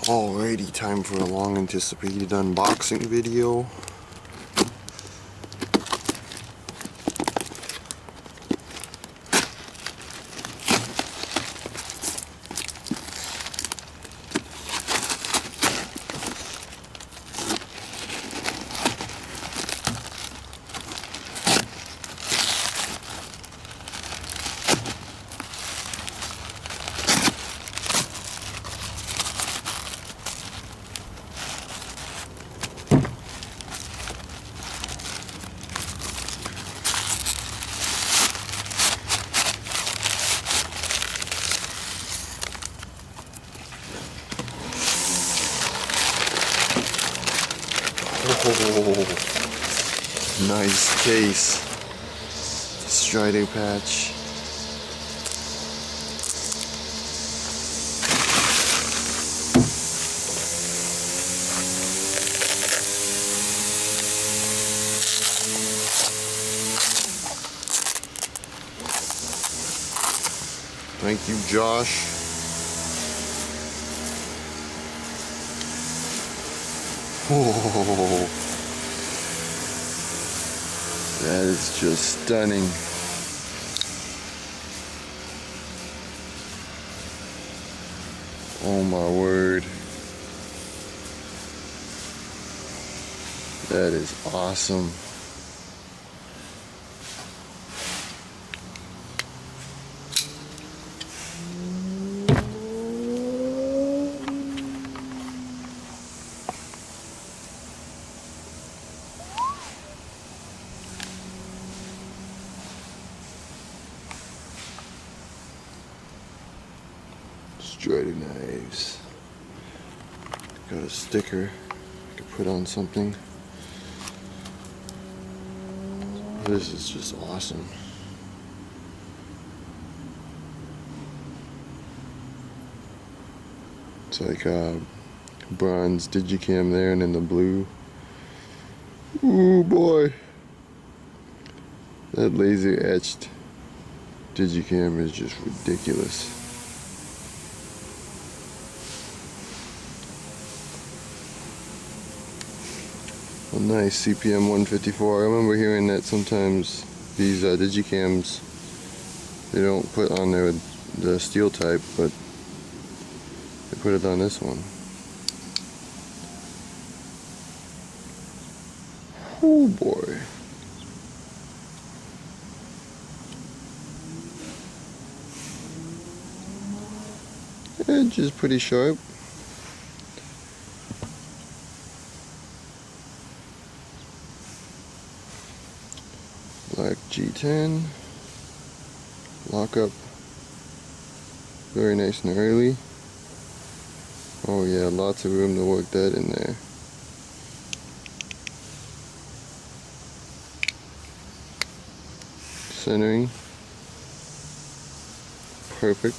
Alrighty, time for a long anticipated unboxing video. Oh, nice case. Strider patch. Thank you, Josh. Whoa, that is just stunning. Oh my word. That is awesome. Strider knives. Got a sticker I could put on something. This is just awesome. It's like a bronze Digicam there, and then the blue. Ooh boy, that laser etched Digicam is just ridiculous. A nice CPM 154. I remember hearing that sometimes these Digicams, they don't put on there the steel type, but they put it on this one. Oh boy. Edge is pretty sharp. Black G10, lockup, very nice and early. Oh yeah, lots of room to work that in there. Centering, perfect.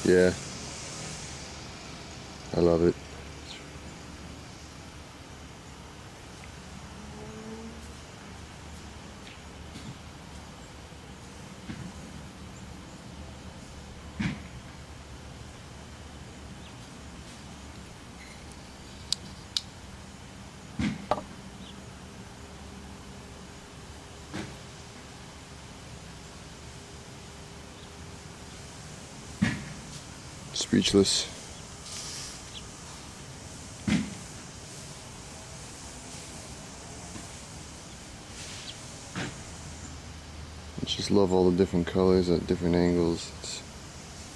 Yeah, I love it. Speechless. I just love all the different colors at different angles. It's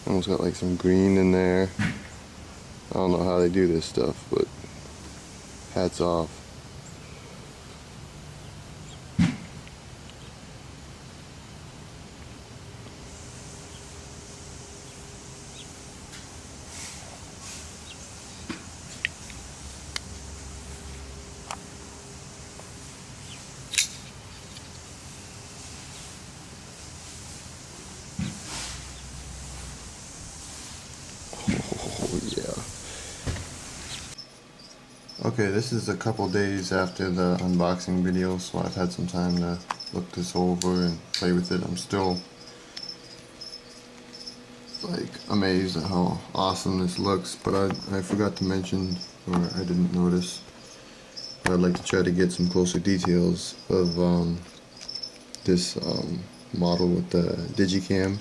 almost got like some green in there. I don't know how they do this stuff, but hats off. Oh yeah. Okay, this is a couple days after the unboxing video, so I've had some time to look this over and play with it, I'm still like amazed at how awesome this looks. But I forgot to mention, or I didn't notice, but I'd like to try to get some closer details of this model with the Digicam.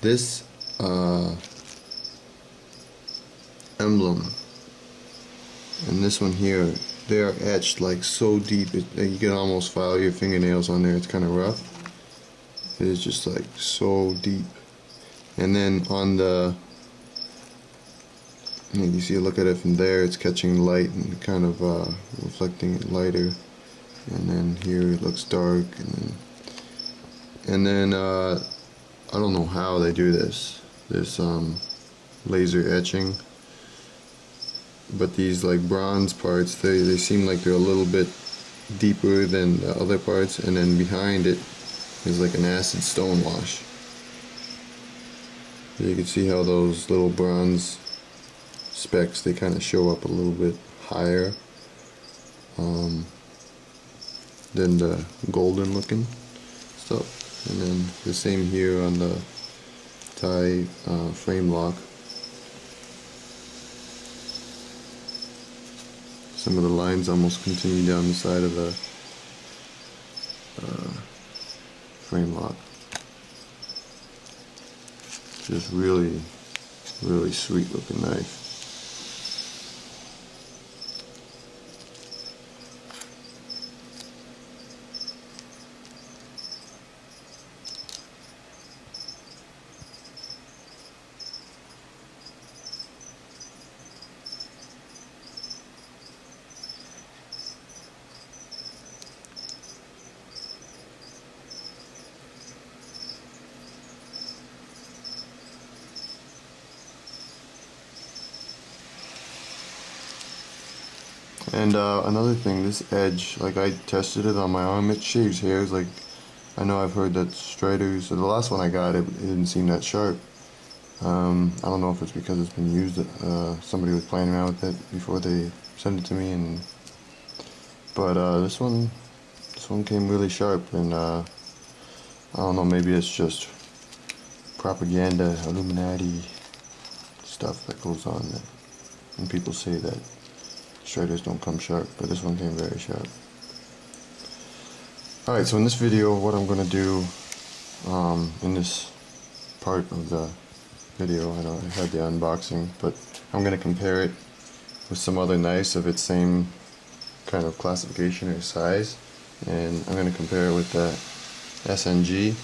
This emblem and this one here, they are etched like so deep, you can almost file your fingernails on there. It's kind of rough. It is just like so deep. And then on the, you see, look at it from there, it's catching light and kind of reflecting it lighter. And then here it looks dark, and then I don't know how they do this laser etching, but these like bronze parts, they seem like they're a little bit deeper than the other parts, and then behind it is like an acid stone wash. So you can see how those little bronze specks, they kind of show up a little bit higher than the golden looking stuff. And then the same here on the tie frame lock. Some of the lines almost continue down the side of the frame lock. Just really, really sweet looking knife. And another thing, this edge, like I tested it on my arm, it shaves hairs. Like, I know I've heard that Striders, so the last one I got, it didn't seem that sharp. I don't know if it's because it's been used, somebody was playing around with it before they sent it to me, but this one came really sharp, and I don't know, maybe it's just propaganda, Illuminati stuff that goes on there, and people say that Striders don't come sharp, but this one came very sharp. Alright, so in this video, what I'm going to do in this part of the video, I know I had the unboxing, but I'm going to compare it with some other knives of its same kind of classification or size, and I'm going to compare it with the SNG.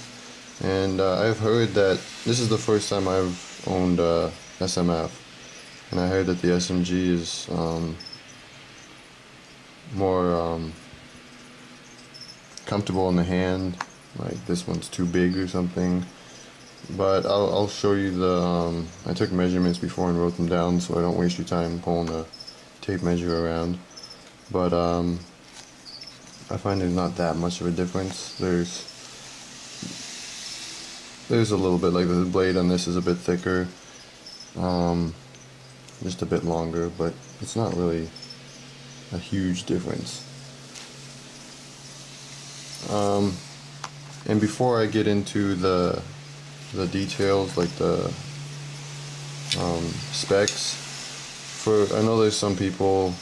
And I've heard that this is the first time I've owned SMF, and I heard that the SMG is more comfortable in the hand, like this one's too big or something. But I'll show you the I took measurements before and wrote them down, so I don't waste your time pulling a tape measure around. But I find there's not that much of a difference. There's a little bit, like the blade on this is a bit thicker, just a bit longer, but it's not really a huge difference. And before I get into the details, like the specs, I know there's some people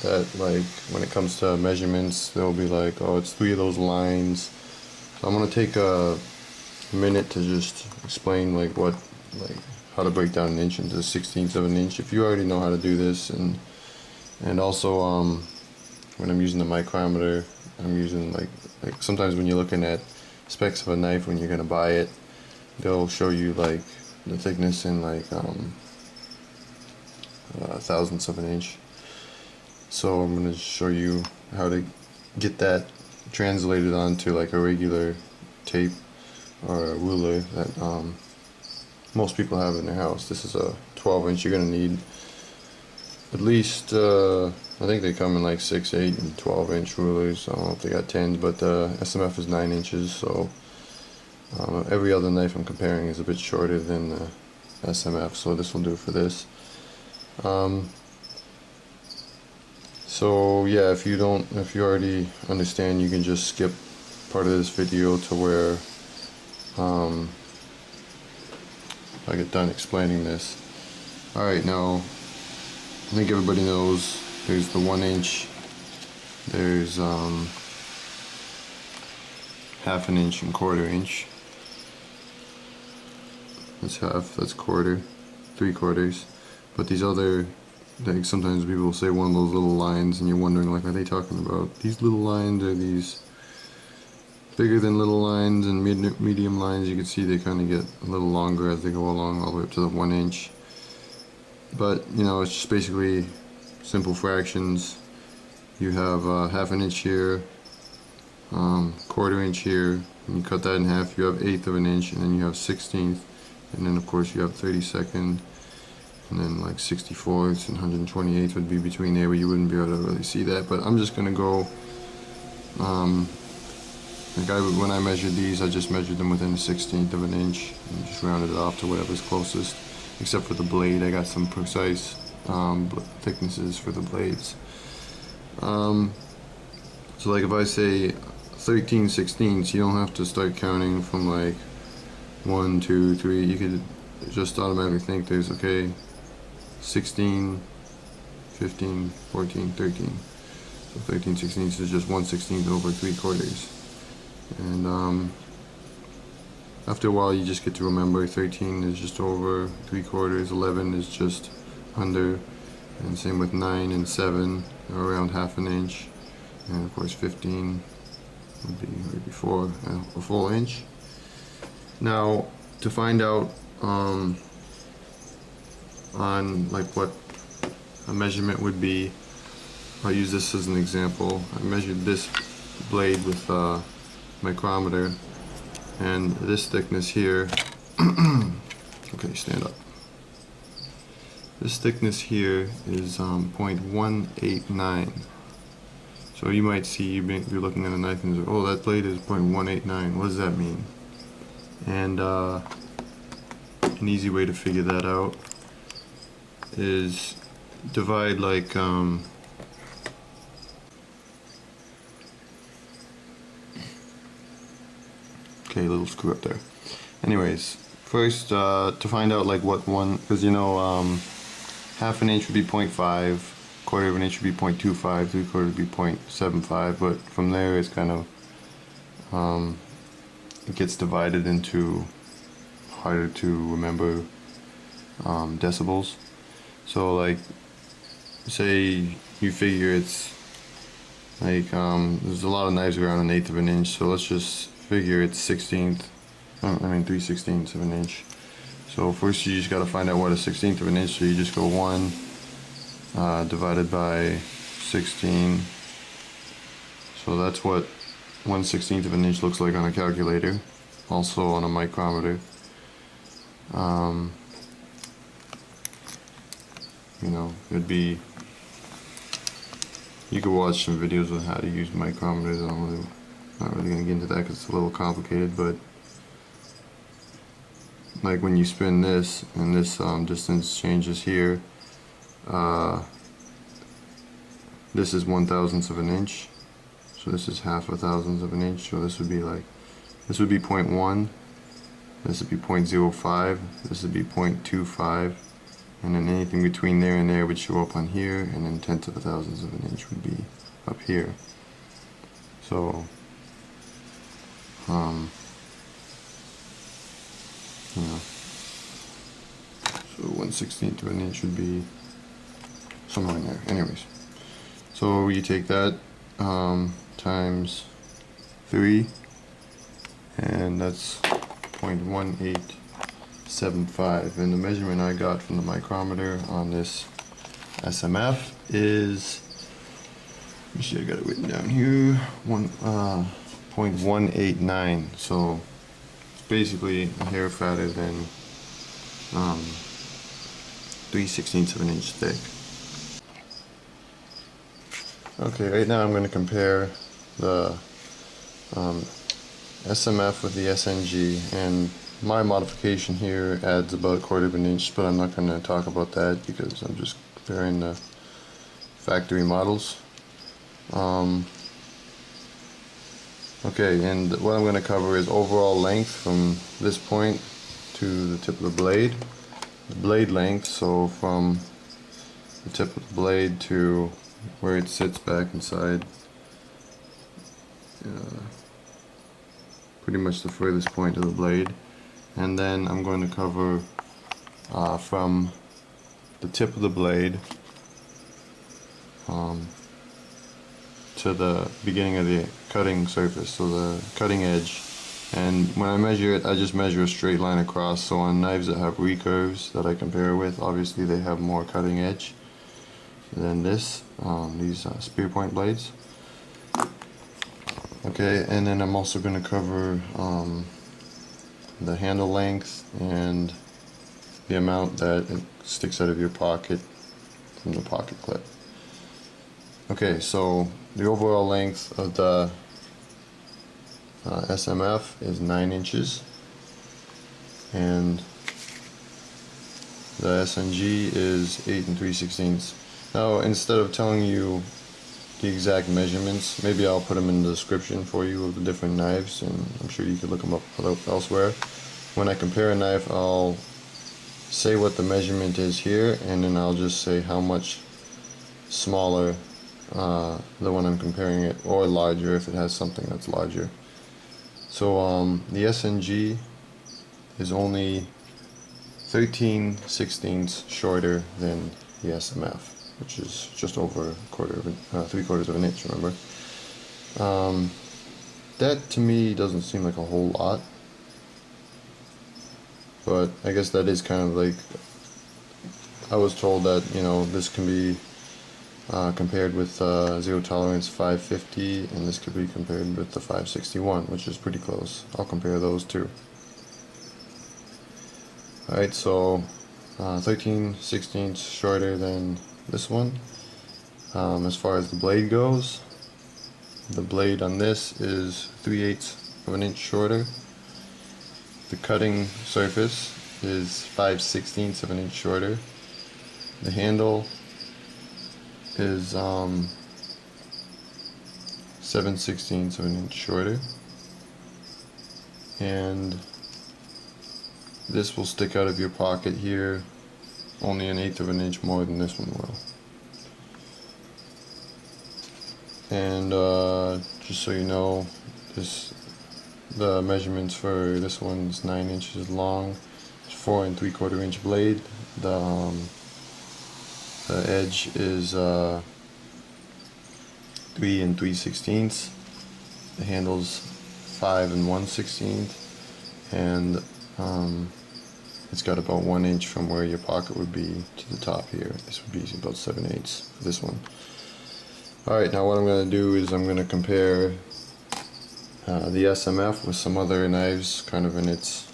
that, like, when it comes to measurements, they'll be like, oh, it's 3 of those lines. So I'm gonna take a minute to just explain like how to break down an inch into 1/16 of an inch. If you already know how to do this, and also when I'm using the micrometer, I'm using like sometimes when you're looking at specs of a knife when you're gonna buy it, they'll show you like the thickness in like thousandths of an inch. So I'm gonna show you how to get that translated onto like a regular tape or a ruler that most people have in their house. This is a 12-inch. You're gonna need at least I think they come in like 6, 8, and 12-inch rulers. I don't know if they got 10s, but the SMF is 9 inches, so every other knife I'm comparing is a bit shorter than the SMF, so this will do for this. So yeah, if you already understand, you can just skip part of this video to where I get done explaining this. Alright, now I think everybody knows there's the 1 inch, there's half an inch and 1/4 inch. That's half, that's 1/4, 3/4. But these other, like, sometimes people will say one of those little lines and you're wondering, like, are they talking about these little lines or these bigger than little lines and medium lines? You can see they kind of get a little longer as they go along, all the way up to the 1 inch. But you know, it's just basically simple fractions. You have half an inch here, 1/4 inch here, and you cut that in half. You have 1/8 of an inch, and then you have 1/16, and then of course you have 32nd, and then like 64ths and 128th would be between there, but you wouldn't be able to really see that. But I'm just gonna go. When I measured these, I just measured them within a 1/16 of an inch and just rounded it off to whatever's closest. Except for the blade, I got some precise thicknesses for the blades. So like if I say 13/16, you don't have to start counting from like 1, 2, 3. You could just automatically think there's, okay, 16, 15, 14, 13. So 13/16 is just 1/16 over 3/4. And after a while you just get to remember 13 is just over 3/4, 11 is just under, and same with 9 and 7 are around half an inch, and of course 15 would be right before a full inch. Now to find out on like what a measurement would be, I'll use this as an example. I measured this blade with micrometer, and this thickness here okay, stand up. This thickness here is 0.189. So you might see, you're looking at a knife and say, oh, that blade is 0.189. What does that mean? And an easy way to figure that out is divide like okay, a little screw up there. Anyways, first to find out like what one, because you know half an inch would be 0.5, 1/4 of an inch would be 0.25, 3/4 would be 0.75, but from there it's kind of it gets divided into harder to remember decibels. So like say you figure it's like there's a lot of knives around 1/8 of an inch, so let's just figure it's 3/16 of an inch. So first you just got to find out what a 1/16 of an inch, so you just go 1 divided by 16. So that's what 1/16 of an inch looks like on a calculator, also on a micrometer. You know, it'd be, you could watch some videos on how to use micrometers. Not really going to get into that because it's a little complicated, but like when you spin this and this distance changes here, this is 1/1000th of an inch, so this is half a thousandth of an inch, so this would be like, this would be 0.1, this would be 0.05, this would be 0.25, and then anything between there and there would show up on here, and then 1/10 of a thousandth of an inch would be up here. So you know, so 1/16 of an inch would be somewhere in there. Anyways, so you take that times 3, and that's 0.1875, and the measurement I got from the micrometer on this SMF is, let me see, I got it written down here, 0.189. So it's basically a hair fatter than 3/16 of an inch thick. Okay, right now I'm going to compare the SMF with the SNG, and my modification here adds about 1/4 of an inch, but I'm not going to talk about that because I'm just comparing the factory models. Okay, and what I'm going to cover is overall length from this point to the tip of the blade length, so from the tip of the blade to where it sits back inside, pretty much the furthest point of the blade. And then I'm going to cover from the tip of the blade to the beginning of the cutting surface, so the cutting edge. And when I measure it, I just measure a straight line across. So on knives that have recurves that I compare with, obviously they have more cutting edge than these spear point blades. Okay, and then I'm also going to cover the handle length and the amount that it sticks out of your pocket from the pocket clip. Okay, so the overall length of the SMF is 9 inches, and the SNG is 8 3/16. Now, instead of telling you the exact measurements, maybe I'll put them in the description for you of the different knives, and I'm sure you could look them up elsewhere. When I compare a knife, I'll say what the measurement is here, and then I'll just say how much smaller the one I'm comparing it, or larger if it has something that's larger. So the SNG is only 13/16 shorter than the SMF, which is just over three-quarters of an inch, remember? That to me doesn't seem like a whole lot, but I guess that is kind of like, I was told that, you know, this can be compared with zero tolerance 550, and this could be compared with the 561, which is pretty close. I'll compare those two. Alright, so 13/16 shorter than this one. As far as the blade goes, the blade on this is 3/8 of an inch shorter. The cutting surface is 5/16 of an inch shorter. The handle is 7/16 of an inch shorter, and this will stick out of your pocket here only 1/8 of an inch more than this one will. And just so you know, the measurements for this one's 9 inches long, 4 3/4 inch blade. The edge is 3 3/16. The handle's 5 1/16, and it's got about 1 inch from where your pocket would be to the top here. This would be about 7/8 for this one. Alright, now what I'm going to do is I'm going to compare the SMF with some other knives kind of in its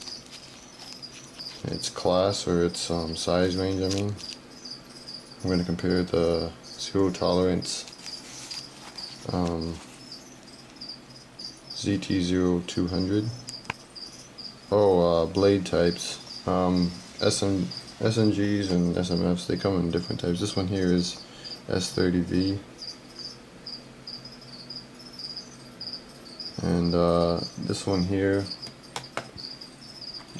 class, or its size range, I mean. I'm going to compare the zero tolerance ZT0200. Blade types. SNGs and SMFs, they come in different types. This one here is S30V, and this one here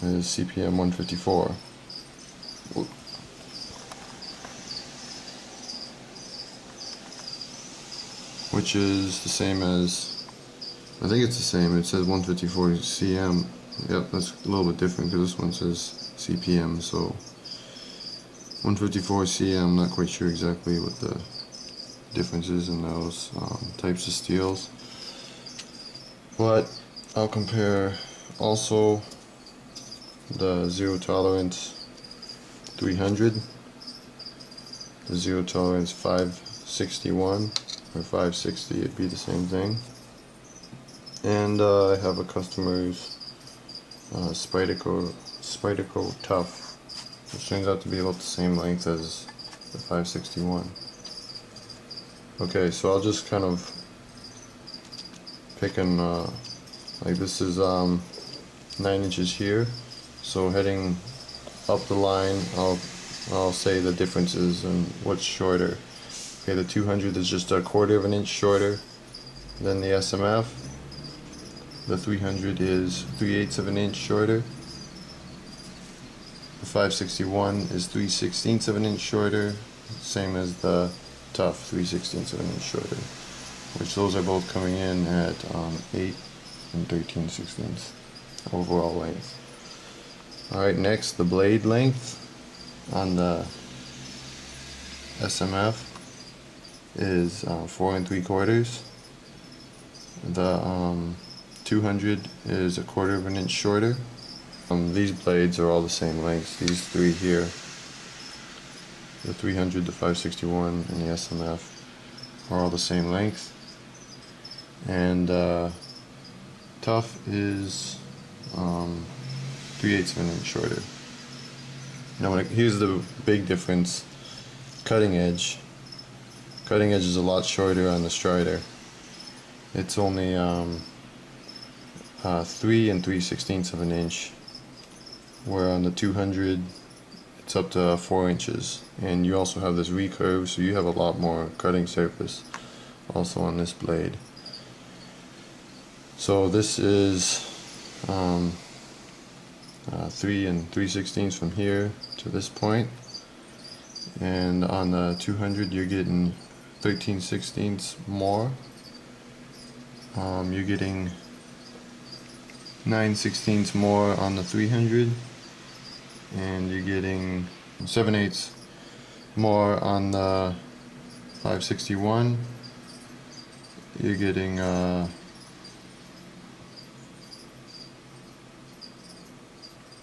is CPM 154. Which is the same as, I think it's the same, it says 154 cm. Yep, that's a little bit different because this one says CPM, so 154 cm, I'm not quite sure exactly what the difference is in those types of steels. But I'll compare also the zero tolerance 300, the zero tolerance 561, or 560, it'd be the same thing. And I have a customer's Spyderco Tough, which turns out to be about the same length as the 561. Okay, so I'll just kind of pick an, like this is 9 inches here, so heading up the line, I'll say the differences and what's shorter. Okay, the 200 is just 1/4 of an inch shorter than the SMF, The 300 is 3/8 of an inch shorter. The 561 is 3/16 of an inch shorter, same as the Tough 3/16 of an inch shorter, which those are both coming in at 8 and 13/16 overall length. Alright, next the blade length on the SMF is 4 3/4. The 200 is 1/4 of an inch shorter. These blades are all the same length. These three here, the 300, the 561, and the SMF, are all the same length. And Tough is 3/8 of an inch shorter. Now here's the big difference. Cutting edge. Cutting edge is a lot shorter on the Strider. It's only 3 3/16 of an inch, where on the 200 it's up to 4 inches. And you also have this recurve, so you have a lot more cutting surface also on this blade. So this is 3 3/16 from here to this point, and on the 200 you're getting 13/16 more. You're getting 9/16 more on the 300, and you're getting 7/8 more on the 561. You're getting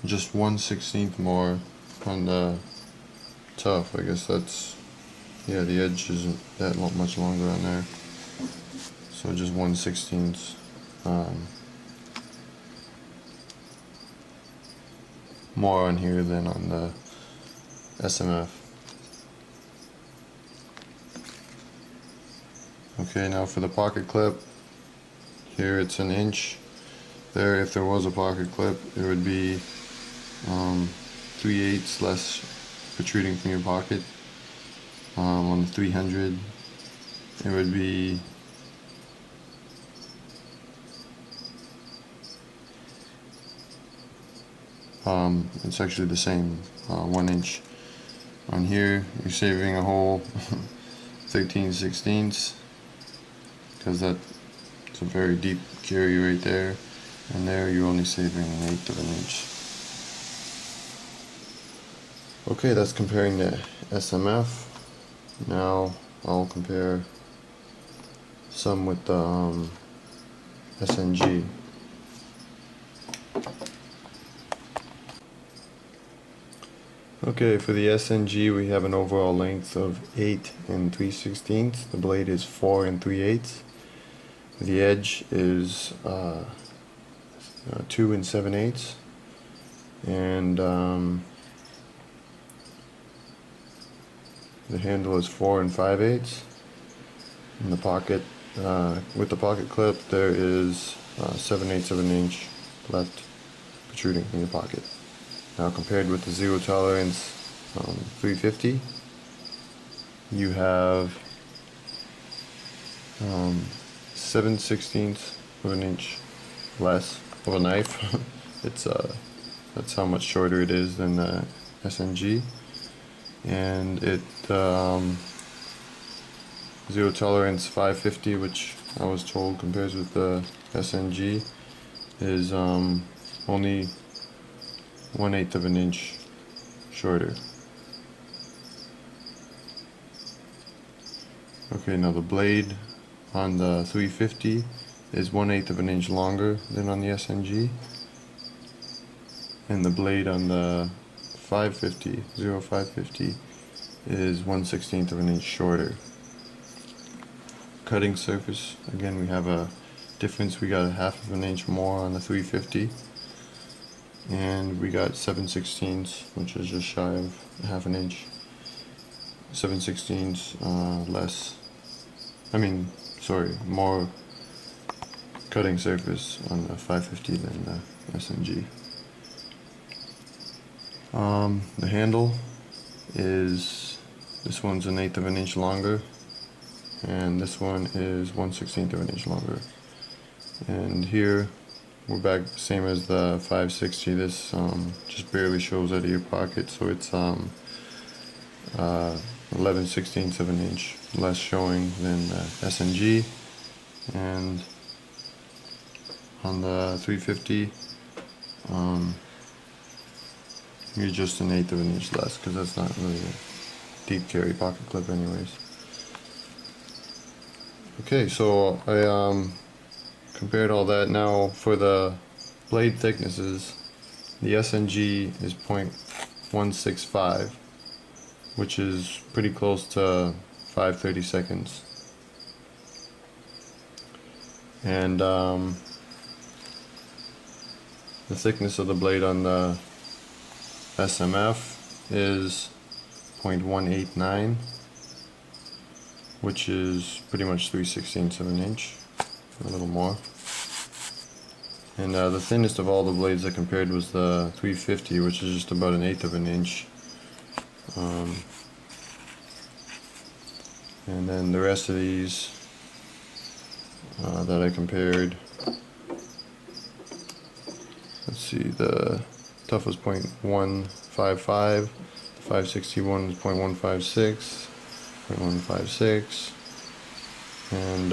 just 1/16 more on the Tough. I guess that's, yeah, the edge isn't that much longer on there, so just 1/16 more on here than on the SMF. Okay, now for the pocket clip, here it's an inch. There, if there was a pocket clip, it would be 3/8 less protruding from your pocket. On the 300, it would be it's actually the same, 1 inch. On here, you're saving a whole 13/16, because that's a very deep carry right there, and there you're only saving 1/8 of an inch. Okay, that's comparing the SMF. Now I'll compare some with the SNG. Okay, for the SNG we have an overall length of 8 3/16. The blade is 4 3/8. The edge is 2 7/8. And the handle is 4 5/8. In the pocket, with the pocket clip, there is 7/8 of an inch left protruding from your pocket. Now compared with the zero tolerance 350, you have 7/16 of an inch less of a knife. That's how much shorter it is than the SNG. And it zero tolerance 550, which I was told compares with the SNG, is only 1/8 of an inch shorter. Okay, now the blade on the 350 is 1/8 of an inch longer than on the SNG, and the blade on the 550 is 1/16 of an inch shorter. Cutting surface, again we have a difference. We got 1/2 of an inch more on the 350, and we got 7/16, which is just shy of 1/2 an inch. 7/16 less. More cutting surface on the 550 than the SNG. The handle is, this one's 1/8 of an inch longer, and this one is 1/16 of an inch longer. And here we're back same as the 560. This just barely shows out of your pocket, so it's 11/16 of an inch less showing than the SNG, and on the 350 you're just an eighth of an inch less, because that's not really a deep carry pocket clip anyways. Okay, so I compared all that. Now for the blade thicknesses, the SNG is 0.165, which is pretty close to 5/32, and the thickness of the blade on the SMF is 0.189, which is pretty much 3/16 of an inch, a little more. And the thinnest of all the blades I compared was the 350, which is just about an eighth of an inch. And then the rest of these that I compared, let's see, the tough was 0.155, the 561 was 0.156, 0.156, and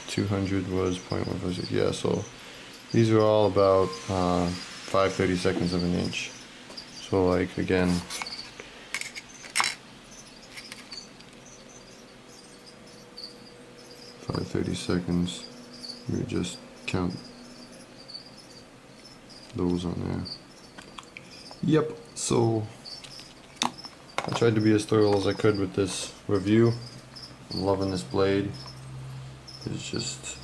200 was 0.156. Yeah, so these are all about 5/32 of an inch. So like again, five 30 seconds. You just count those on there. Yep. So I tried to be as thorough as I could with this review. I'm loving this blade. It's just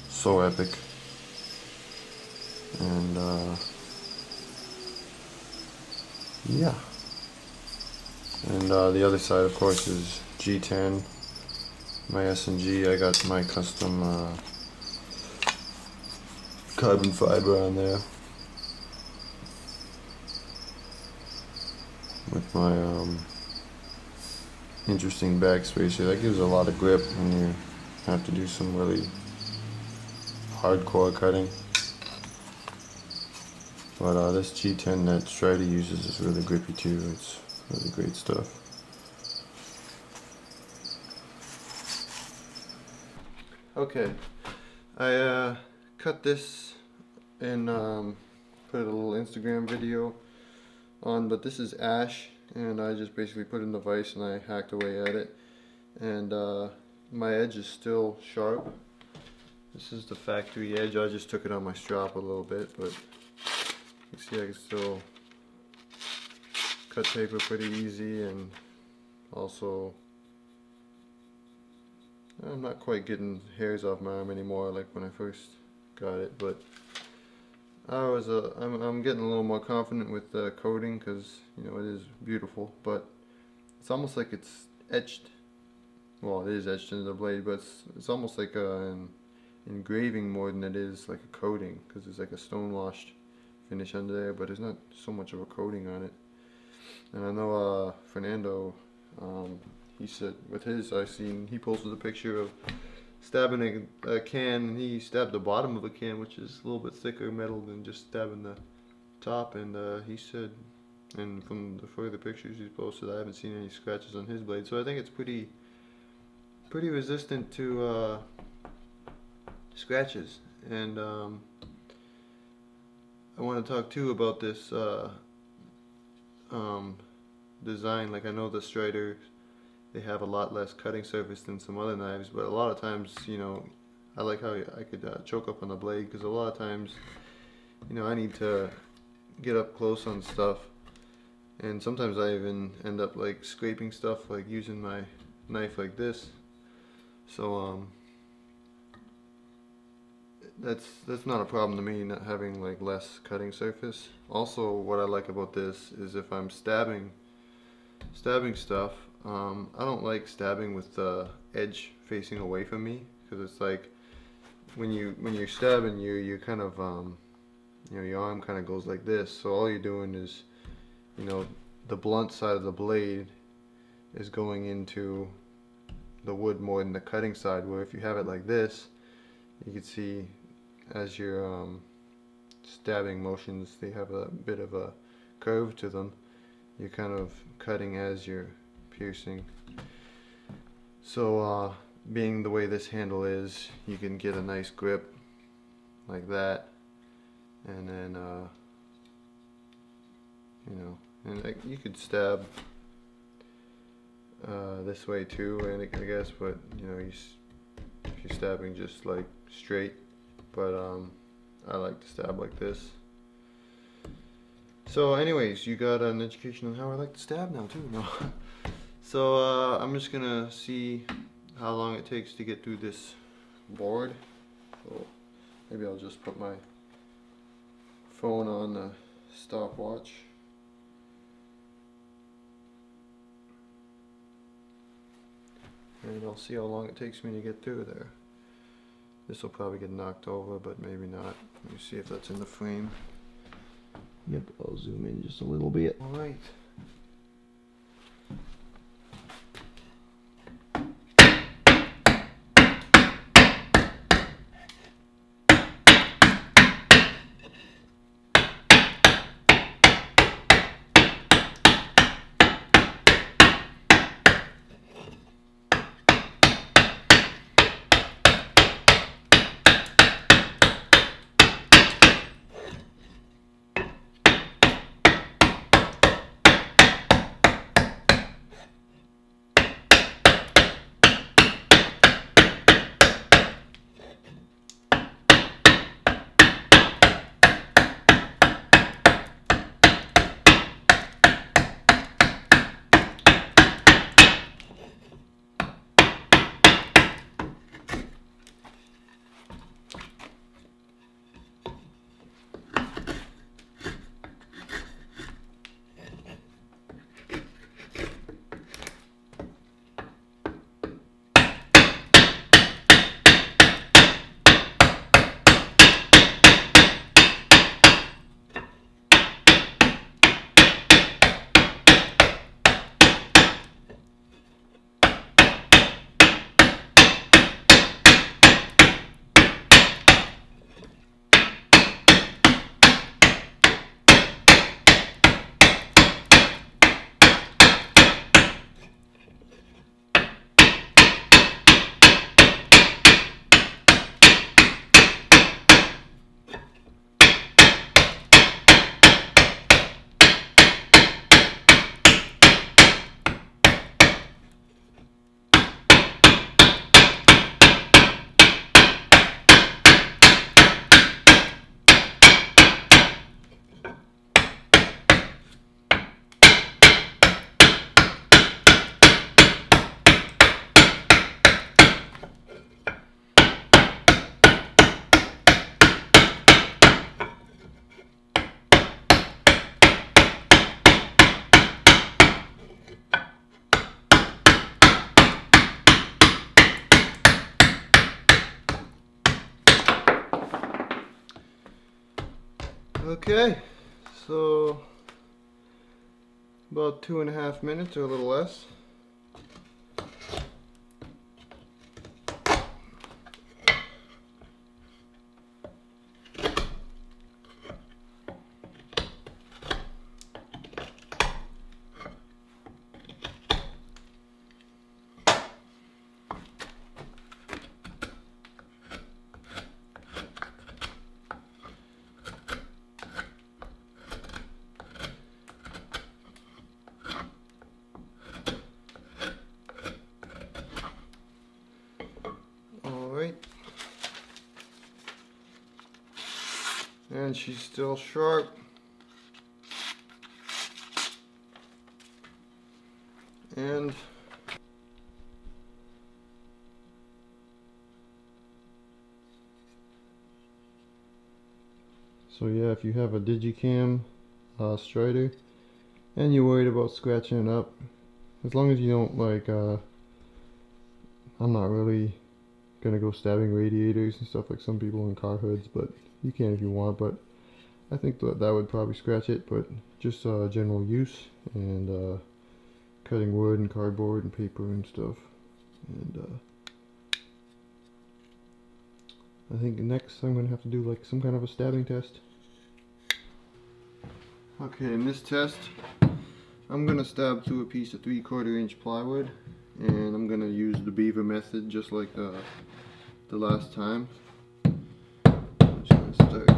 so epic. And yeah. And the other side, of course, is G10. My SNG, I got my custom carbon fiber on there with my interesting back spacer. That gives a lot of grip when you have to do some really hardcore cutting. But this G10 that Strider uses is really grippy too. It's really great stuff. Okay, I cut this and put a little Instagram video on, but this is ash, and I just basically put it in the vise and I hacked away at it, and my edge is still sharp. This is the factory edge. I just took it on my strap a little bit, but you see I can still cut paper pretty easy, and also I'm not quite getting hairs off my arm anymore like when I first got it, but I'm getting a little more confident with the coating, because you know it is beautiful, but it's almost like it's etched. Well, it is etched into the blade, but it's almost like an engraving more than it is like a coating, because it's like a stone washed finish under there, but there's not so much of a coating on it. And I know Fernando, he said with his, he posted a picture of stabbing a can, and he stabbed the bottom of a can, which is a little bit thicker metal than just stabbing the top, and he said, and from the further pictures he's posted, I haven't seen any scratches on his blade, so I think it's pretty resistant to scratches. And I want to talk too about this design. Like, I know the Strider, they have a lot less cutting surface than some other knives, but a lot of times, you know, I like how I could choke up on the blade, because a lot of times, you know, I need to get up close on stuff, and sometimes I even end up like scraping stuff, like using my knife like this. So that's not a problem to me, not having like less cutting surface. Also, what I like about this is if I'm stabbing stuff, I don't like stabbing with the edge facing away from me, because it's like when you're stabbing, you kind of you know, your arm kind of goes like this, so all you're doing is, you know, the blunt side of the blade is going into the wood more than the cutting side, where if you have it like this, you can see as your stabbing motions, they have a bit of a curve to them. You're kind of cutting as you're piercing. So being the way this handle is, you can get a nice grip like that, and then you know, and you could stab this way too, and I guess, but you know, if you're stabbing just like straight, but I like to stab like this. So anyways, you got an education on how I like to stab now too. No. So I'm just gonna see how long it takes to get through this board. So maybe I'll just put my phone on the stopwatch. And I'll see how long it takes me to get through there. This will probably get knocked over, but maybe not. Let me see if that's in the frame. Yep, I'll zoom in just a little bit. Alright. Okay, so about 2.5 minutes or a little less. And she's still sharp. And so yeah, if you have a Digicam Strider and you're worried about scratching it up, as long as you don't like, I'm not really gonna go stabbing radiators and stuff like some people in car hoods, but you can if you want, but I think that would probably scratch it. But just general use and cutting wood and cardboard and paper and stuff, and I think next I'm gonna have to do like some kind of a stabbing test. Okay, in this test, I'm gonna stab through a piece of 3/4 inch plywood, and I'm gonna use the beaver method just like the last time. I'm just gonna start.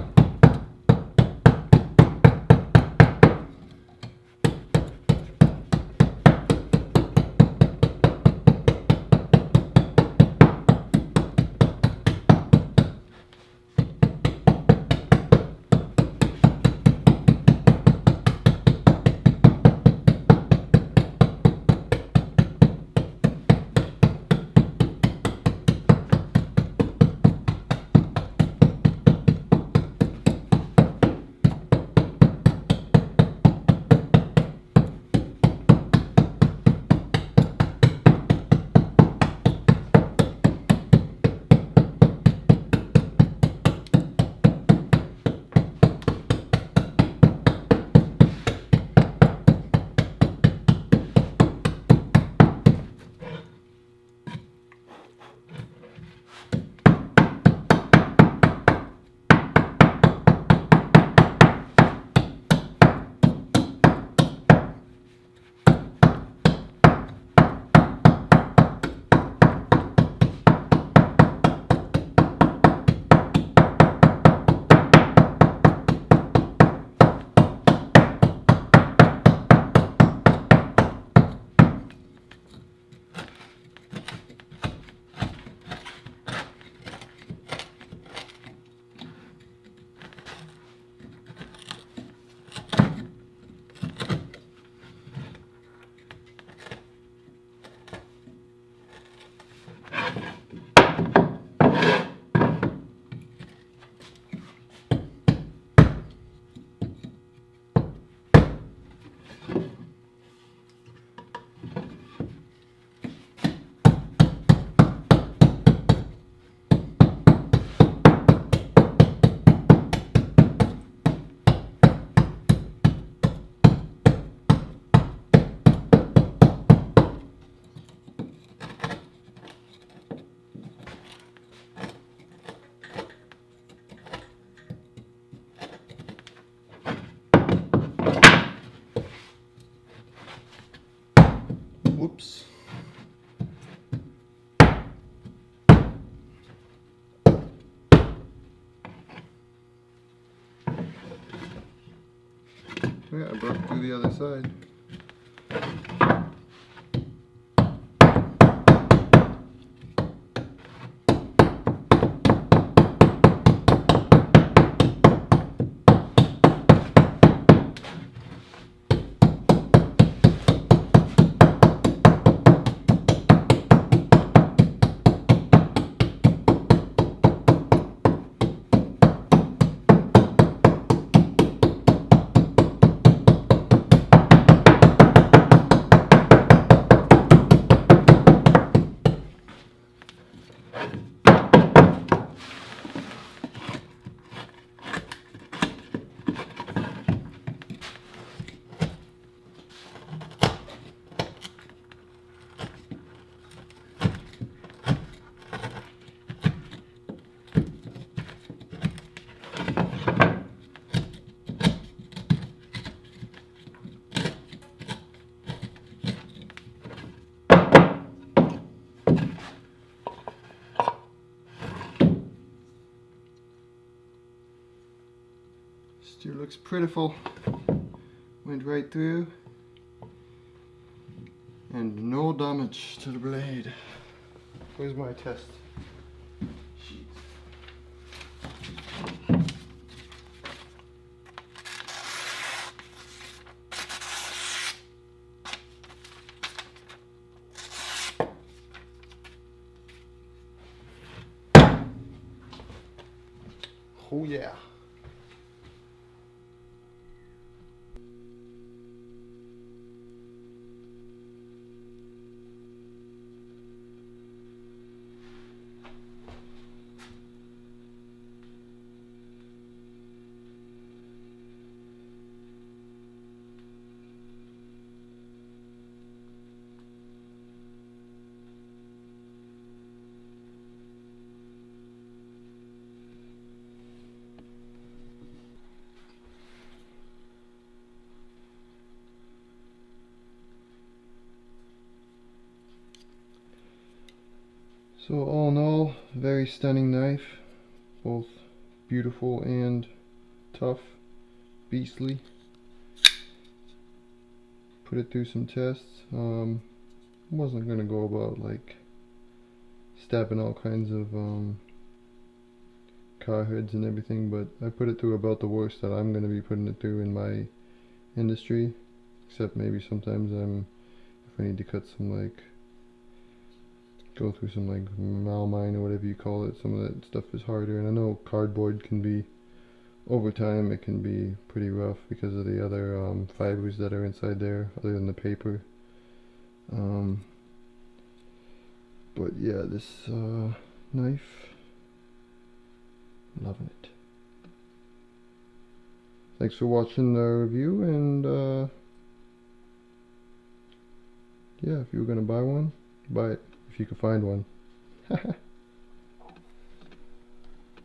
Whoops. Yeah, I broke through the other side. Still looks prettiful. Went right through. And no damage to the blade. Where's my test sheet? Oh yeah. So all in all, very stunning knife, both beautiful and tough, beastly. Put it through some tests. Wasn't gonna go about like stabbing all kinds of car hoods and everything, but I put it through about the worst that I'm gonna be putting it through in my industry. Except maybe sometimes if I need to cut some like, go through some like malmine or whatever you call it, some of that stuff is harder. And I know cardboard can be, over time it can be pretty rough because of the other fibers that are inside there other than the paper. But yeah, this knife, loving it. Thanks for watching the review, and yeah, if you were gonna buy one, buy it if you could find one.